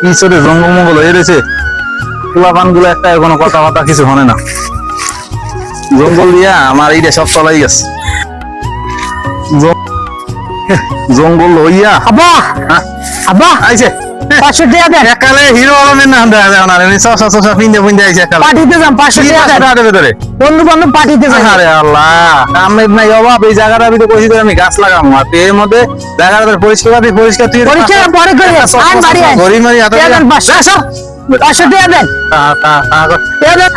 কি চলে জঙ্গল মঙ্গল হয়ে রয়েছে, পোলাপান গুলো একটা কোনো কথাবার্তা কিছু হনে না। জঙ্গল দিয়া আমার এইটা সব চলাই গেছে। জঙ্গল হইয়া আব্বা হ্যাঁ আব্বা আইছে 500 টাকা দেন। একালে হিরো আলমের নাম দেয় না রে, সব সব সব পিন্দে পিন্দে আইছে একালে পাঠিয়ে যাম 500 টাকা দেন। ভিতরে বন্ধু বান্ধব পাঠিয়ে যাম। আরে আল্লাহ, কামের নাই অভাব। এই জায়গাটার ভিতরে কইছি আমি গাছ লাগাবো, আর এর মধ্যে জায়গাটা পরিষ্কার তুই পরীক্ষা পরে করে আন বাড়ি আন। গরি মারি হাতে টাকা দেন 500 টাকা দেন। টাকা দেন।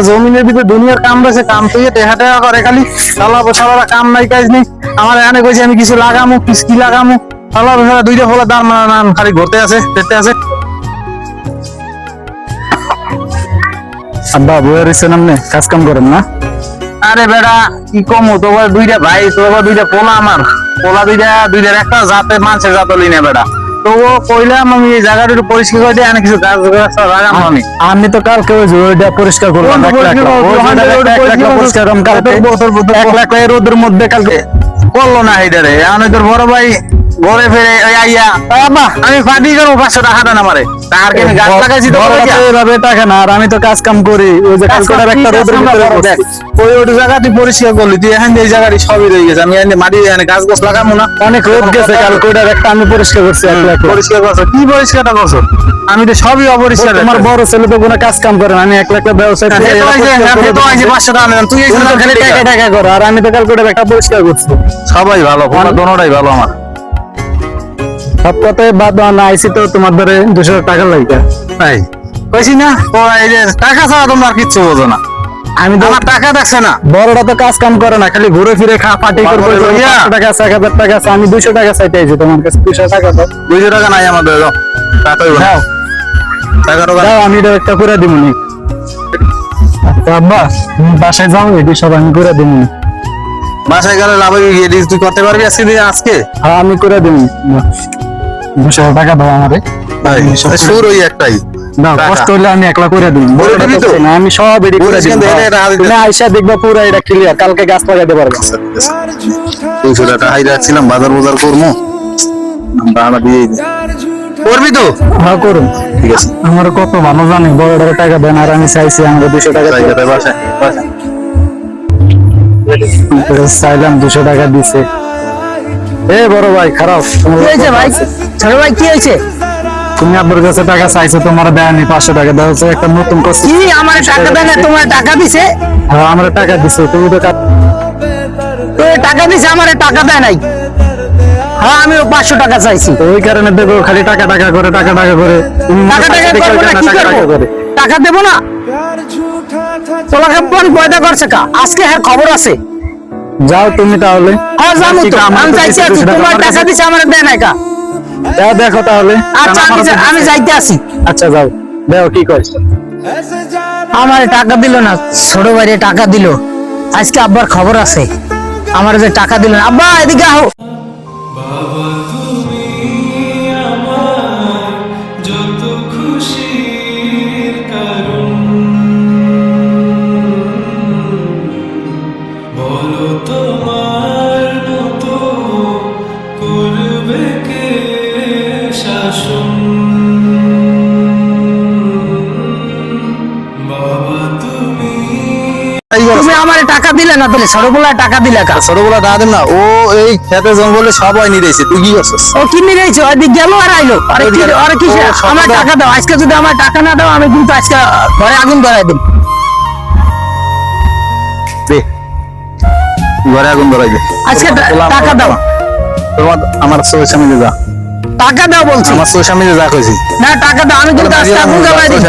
জমিনের ভিতরে দুনিয়ার কাম রয়েছে, কাম তুই টেহা টেহা করে খালি সালা বসালা কাম নাই কাজ নেই। আমার এখানে কইছি আমি কিছু লাগামু, কি লাগামু, সালা বসালা দুইটা ফোলা দাম খালি ঘুরতে আছে পেতে আছে। আব্বা বইয়ের সামনে কাজ কাম করেন না? আরে বেটা কি কমু, তোমার দুইটা ভাই, তোমার দুইটা পোলা, আমার পোলা দুইটার একটা জাতে মানুষের জাত লই না বেটা। তো ও কইলাম আমি এই জায়গাটা একটু পরিষ্কার করে দিই, অনেক কিছু গাছ লাগাম আমি। আমি তো কালকে ওই ওইটা পরিষ্কার করলাম, 1 লাখ রোদের মধ্যে কালকে করলো না এইটারে। এখন তোর বড় ভাই ঘরে ফিরে আইয়া আব্বা আমি ফাটি করবো 500 টাকা দেন আমারে। তার কি আমি গাছ লাগাইছি তো এভাবে টাকা না, আর আমি তো কাজ কাম করি। ওই যে কালকে একটা রোদের ভিতরে দেখ ওই জায়গা তুই পরিষ্কার করলি, তুই এখন এই জায়গাটি সবই রয়ে গেছে। আমি এখানে মাটি এখানে গাছ গাছ লাগাবো না, অনেক রোদ গেছে। কালকে একটা আমি পরিষ্কার করছি 1 লাখ। পরিষ্কার করছো? কি পরিষ্কারটা করছো? আমি তো সবই অপরিষ্কার। তোমার বড় ছেলে তো কোনো কাজ কাম করে না, আমি 1 লাখ ব্যবসায় 500 টাকা নেন তুই, খালি টাকা টাকা করো। আর আমি তো কালকে একটা পরিষ্কার করছি। সবাই ভালো, দোনোটাই ভালো। আমার সব কথাই বাদ না, আইসি তো তোমার ধরে 200 টাকা লাগবে। তাই কইছি না, তো এই যে টাকা ছাড়া তোমরা আর কিচ্ছু বোঝো না। আমি তো আমার টাকা দেখছে না, বড়টা তো কাজ কাম করে না, খালি ঘুরে ফিরে পার্টি করবে। 500 টাকা 1000 টাকা আছে, আমি 200 টাকা চাইতে আইছি তোমার কাছে। 200 টাকা দাও। 200 টাকা নাই আমাদের, টাকাই দাও, দাও, আমি এটা একটা করে দিমুনি। আচ্ছা আব্বা তুমি বাসায় যাও, এটি সব আমি করে দিমুনি। বাসায় গেলে লাভ তুই করতে পারবি আজকে? হ্যাঁ আমি করে দিমুনি। 200 টাকা দাও আমারে। সুর ওই একটাই দাও, কষ্ট হলে আমি একলা করে দিই। আমি সব এডি করে দিই। তুমি আইসা দেখবা পুরো এটা ক্লিয়ার, কালকে গাছ লাগাইতে পারবে। 200 টাকা হাই রাখছিলাম, বাজার করবো, দাঁড়া দিয়ে করবি তো? হ্যাঁ করুন, ঠিক আছে। আমার কত ভালো জানি, বড় টাকা দেন, আর আমি চাইছি আমার 200 টাকা চাইলাম, 200 টাকা দিছে। এ বড় ভাই খারাপ ভাই, ছোট ভাই কি হয়েছে? তুমি আব্বুর কাছে টাকা চাইছো, তোমার দেয়নি। 500 টাকা দেওয়া হচ্ছে, একটা নতুন কষ্ট। কি আমার টাকা দেয় না? তোমার টাকা দিছে? হ্যাঁ আমার টাকা দিছে, তুমি তো টাকা দিছে, আমার টাকা দেয় নাই। হ্যাঁ আমি 500 টাকা চাইছি। ওই কারণে দেবো, খালি টাকা টাকা করে টাকা টাকা করে। তুমি টাকা টাকা করবো না, কি করবো? টাকা দেবো না? তোমাকে কোন পয়দা করছে কা? আজকে হ্যাঁ খবর আছে। যাও তুমি তাহলে। হ্যাঁ জানো তো, আমি চাইছি আছি, তোমার টাকা দিছে, আমার দেয় নাই কা? যাও দেখো তাহলে। আচ্ছা আমি যাইতে আসি। আচ্ছা যাও, দেখো কি করছে। আমার টাকা দিল না, ছোট ভাইরে টাকা দিল। আজকে আব্বার খবর আছে, আমার যে টাকা দিল না। আব্বা এদিকে আহো। তুমি আমার টাকা দিলে না, তাহলে ছোটবেলায় টাকা দিলে কা? ছোটবেলা টাকা দিন না, ও এই খেতে জঙ্গলে সবাই নিয়েছে, তুই কি করছিস? ও কিনে রয়েছে, ওইদিক গেল আর আইলো। আরে কি আমার টাকা দাও, আজকে যদি আমার টাকা না দাও, আমি কিন্তু আজকে ঘরে আগুন ধরাই দিন। ঘরে আগুন ধরাই দে আজকে টাকা দাও। তোমার আমার চোখের সামনে যা, টাকা দাও বলছি। আমার চোখের সামনে যা কইছি না টাকা দাও, আমি কিন্তু আজকে আগুন জ্বালাই দিই।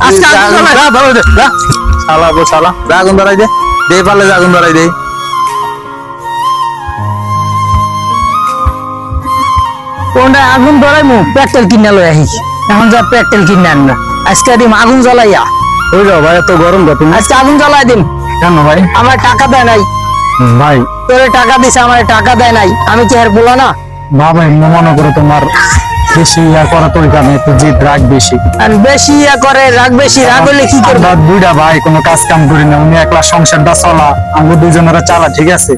আজকে আগুন জ্বালাই দে, যা শালা বো শালা, যা আগুন ধরাই দে, দে পারলে যা আগুন ধরাই দে। কোনটা আগুন ধরাই মু পেট্রোল কিনে লই আহি। এখন যা পেট্রোল কিনে আনবো, আজকে দিম আগুন জ্বালাইয়া। ওই যাও ভাই, এত গরম গা তুমি। আজকে আগুন জ্বালাই দিম। কেন ভাই? আমার টাকা দেয় নাই ভাই। তোরে টাকা দিছে, আমার টাকা দেয় নাই, আমি কি আর বলো না? ভাই মনে করো তোমার বেশি ইয়া করা তোর কারণে একটু জিদ রাগ বেশি। আর বেশি ইয়া করে, রাগ বেশি, রাগ হলে কি করবে? আমরা দুইটা ভাই কোনো কাজ কাম করি না, উনি একলা সংসারটা চলা, আমরা দুইজনেরা চালা, ঠিক আছে?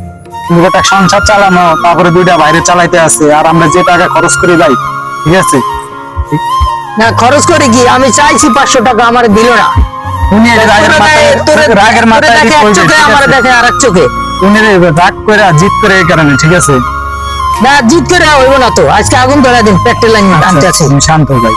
কিন্তু একটা সংসার চালানো, তারপরে দুইটা বাইরে চালাইতে আছে, আর আমরা যে টাকা খরচ করি ভাই, ঠিক আছে? না খরচ করে কি, আমি চাইছি 500 টাকা, আমার দিল না। উনি এই রাগের মাথায়, রাগের মাথায় দেখে ঠিক এক হয়ে যায়, চোখে, ঠিক আমার আছে? দেখে আর এক চোখে। উনি রাগ করে জিদ করে এই কারণে, ঠিক আছে? না জিত করে হইব না তো, আজকে আগুন ধরা দিন, পেট্রোল লাইন আনতে আছে। তুমি শান্ত ভাই,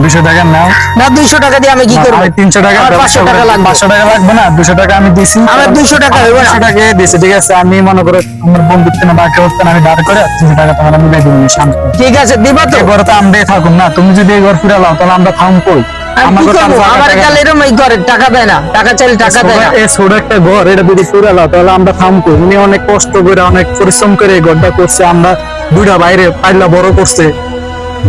200 টাকা নাও। না 200 টাকা দিয়ে আমি কি করবো? আমি 300 টাকা, আমার 500 টাকা লাগবে। 500 টাকা লাগবে না, 200 টাকা আমি দিছি। আমার 200 টাকা হইব না। 200 টাকা দিছি, ঠিক আছে? আমি মনে করো আমার বন্ধুত্ব না বাকি হচ্ছে না, আমি দাঁড় করে 200 টাকা তোমার মিলাই দিবি, শান্ত। ঠিক আছে, দিবা তো? এবার তো আমরাই থাকুন না, তুমি যদি এই ঘর ফিরে লাও তাহলে আমরা থাকুন কই? আমি কি করবো? আমার কালে এরকম এই ঘরে টাকা দেয় না, টাকা চাইলে টাকা দেয় না। এই ছোট একটা ঘর, এটা যদি ফিরে লাও তাহলে আমরা থাকুন কই? উনি অনেক কষ্ট করে, অনেক পরিশ্রম করে এই ঘরটা করছে, আমরা দুইটা বাইরে পাইলা বড় করছে।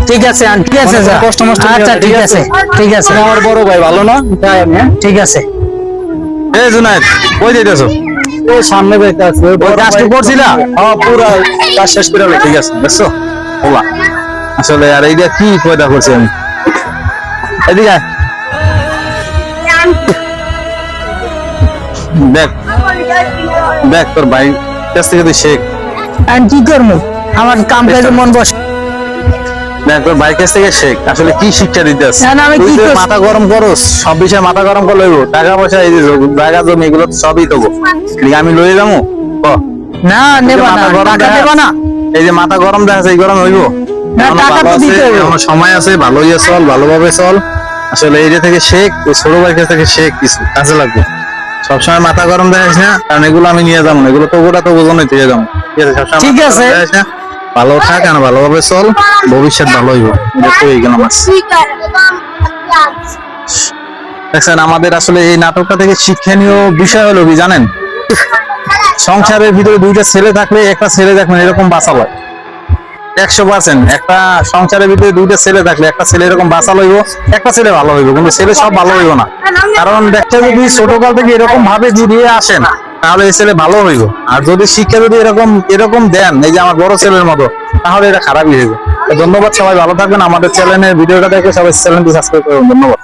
ঠিক আছে ঠিক আছে, অনেক যা। কষ্ট মষ্ট করে, আচ্ছা ঠিক আছে, ঠিক আছে, তুমি আমার বড় ভাই, ভালো না? তাই আমি, হ্যাঁ? ঠিক আছে। এই জুনায়েদ, কই যাইতেছো? ওই সামনে যাইতে আছে, ওই বড় কাজটা ভাই- করছিলা? হ্যাঁ, পুরা কাজ শেষ করে ঠিক আছে, দেখছো? ওলা আসলে আর এইটা কি পয়দা করছি আমি। এদিকে আয়। দেখ দেখ তোর ভাই কাছ থেকে তুই শেখ। আমি কি করবো? আমার কাম কাজে মন বসে দেখ তোর ভাই কাছ থেকে শেখ, আসলে কি শিক্ষা দিতে আছে। না, না, আমি তুই কি তো করছি? মাথা গরম করস, সব বিষয়ে মাথা গরম করে লইব, টাকা পয়সা এই যে জায়গা জমি এগুলো তো সবই দেবো, আমি লয়ে যাবো। না, নেবা না, টাকা দেবা না। এই যে মাথা গরম দেখাচ্ছে, এই গরম হইব? না, এখনো টাকা ভালো তো আছে, দিতে হবে। এখনো সময় আছে, ভালোই চল, ভালোভাবে চল। আসলে এই যে থেকে শেখ, ওই ছোট ভাই কাছ থেকে শেখ, কিছু কাজে লাগবে। সবসময় মাথা গরম দেখাস না, কারণ এগুলো আমি নিয়ে যাবো না, এগুলো তো ওটা তো বোঝানোই থেকে যাবো, ঠিক আছে? সবসময় ঠিক মাথা আছে। গরম দেখাইস না, ভালো থাক আর ভালোভাবে চল, ভবিষ্যৎ ভালো হইব। এটা তো এই গেলাম আজ। দেখছেন, আমাদের আসলে এই নাটকটা থেকে শিক্ষণীয় বিষয় হলো কি জানেন? সংসারের ভিতরে দুইটা ছেলে থাকলে একটা ছেলে দেখবেন এরকম বাঁচা হয় 100%। একটা সংসারের ভিতরে দুইটা ছেলে থাকলে একটা ছেলে এরকম বাঁচা লইব, একটা ছেলে ভালো হইব, কিন্তু ছেলে সব ভালো হইব না। কারণ দেখতে যদি ছোটকাল থেকে এরকম ভাবে জুড়িয়ে আসেন তাহলে এই ছেলে ভালো হইব, আর যদি শিক্ষা যদি এরকম এরকম দেন এই যে আমার বড় ছেলের মতো, তাহলে এটা খারাপই হইব। তো ধন্যবাদ, সবাই ভালো থাকবেন। আমাদের চ্যানেলের ভিডিওটা দেখে সবাই চ্যানেলটি সাবস্ক্রাইব করুন। ধন্যবাদ।